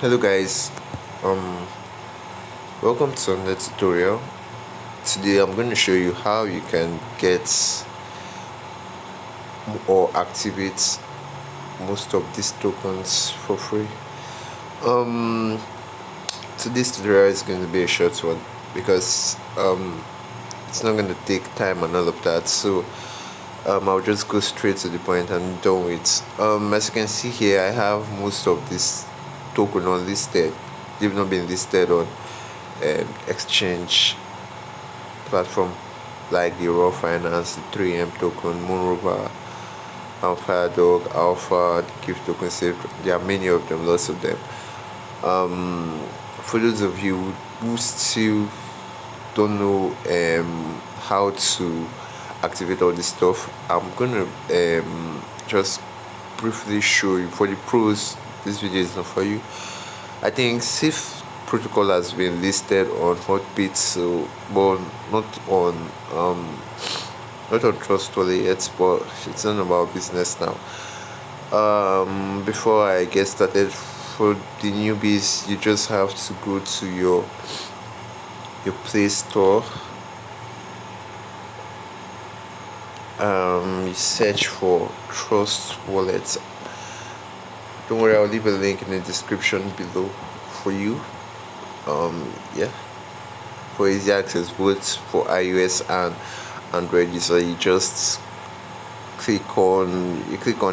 Hello guys, um welcome to another tutorial. Today I'm going to show you how you can get or activate most of these tokens for free. um Today's tutorial is going to be a short one because it's not going to take time and all of that, so I'll just go straight to the point and done with. As you can see here, I have most of this token unlisted. They've not been listed on exchange platform like the Raw Finance, the 3M token, Moonrover, Alpha Dog, Alpha, the Gift Token Safe. There are many of them, lots of them. For those of you who still don't know how to activate all this stuff, I'm gonna just briefly show you. For the pros, this video is not for you. I think Safe protocol has been listed on Hotbit, so but not on Trust Wallet yet, but it's not about business now. Before I get started, for the newbies, you just have to go to your Play Store. You search for Trust Wallet. Don't worry, I'll leave a link in the description below for you. Yeah, for easy access both for iOS and Android user. You just click on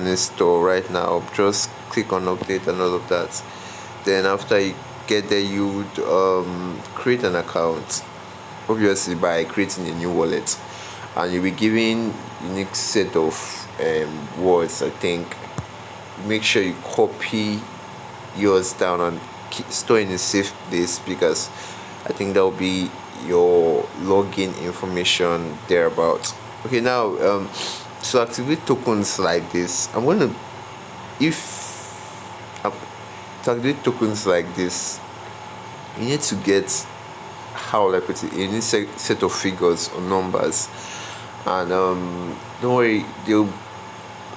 install right now. Just click on update and all of that. Then after you get there, you would create an account, obviously by creating a new wallet, and you'll be given unique set of words. I think make sure you copy yours down and store in a safe place, because I think that will be your login information thereabout. Okay, now to activate tokens like this, I'm going to to activate tokens like this, you need to get, how will I put it, you need a set of figures or numbers. And don't worry,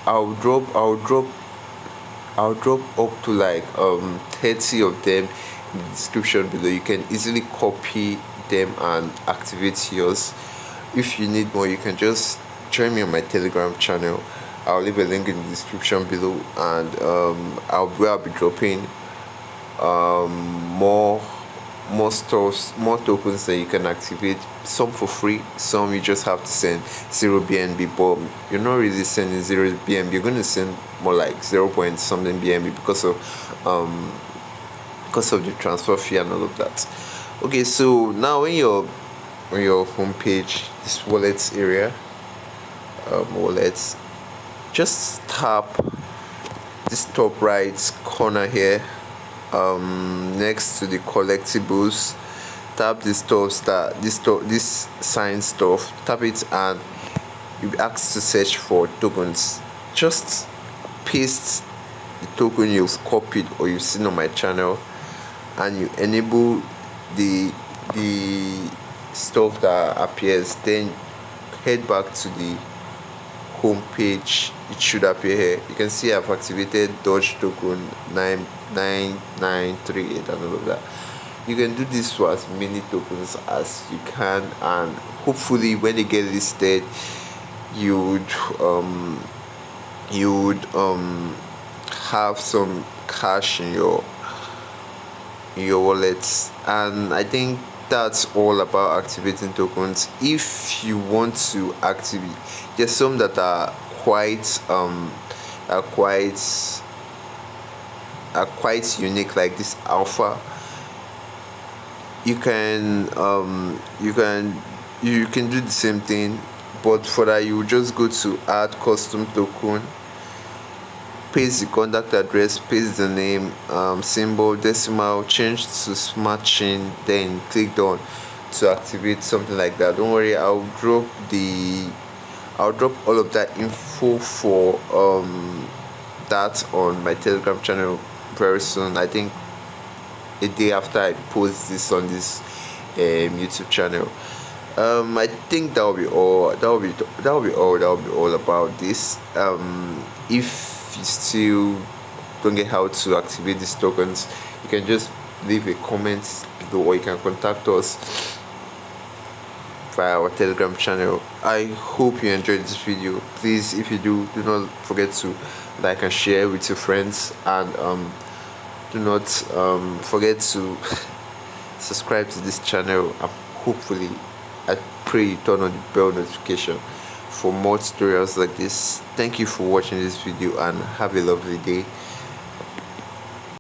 I'll drop up to like 30 of them in the description below. You can easily copy them and activate yours. If you need more, you can just join me on my Telegram channel. I'll leave a link in the description below, and I'll be dropping more more tokens that you can activate, some for free, some you just have to send 0 BNB, but you're not really sending 0 BNB, you're going to send more like 0 point something BNB because of the transfer fee and all of that. Okay, so now when you're on your home page, this wallets area, wallets, just tap this top right corner here, next to the collectibles. Tap this this sign stuff, tap it, and you'll be asked to search for tokens. Just paste the token you've copied or you've seen on my channel, and you enable the stuff that appears. Then head back to the home page. It should appear here. You can see I've activated Doge Token 99938 and all of that. You can do this for as many tokens as you can, and hopefully when they get listed, you would have some cash in your wallets. And I think that's all about activating tokens. If you want to activate, there's some that are quite unique, like this alpha. You can do the same thing, but for that you just go to add custom token, paste the contact address, paste the name, symbol, decimal, change to smart chain, then click done to activate something like that. Don't worry, I'll drop all of that info for that on my Telegram channel very soon. I think a day after I post this on this YouTube channel. I think that will be all about this. If you still don't get how to activate these tokens, you can just leave a comment below, or you can contact us via our Telegram channel. I hope you enjoyed this video. Please, if you do not forget to like and share with your friends, and do not forget to subscribe to this channel, and hopefully I pray you turn on the bell notification for more tutorials like this. Thank you for watching this video, and have a lovely day.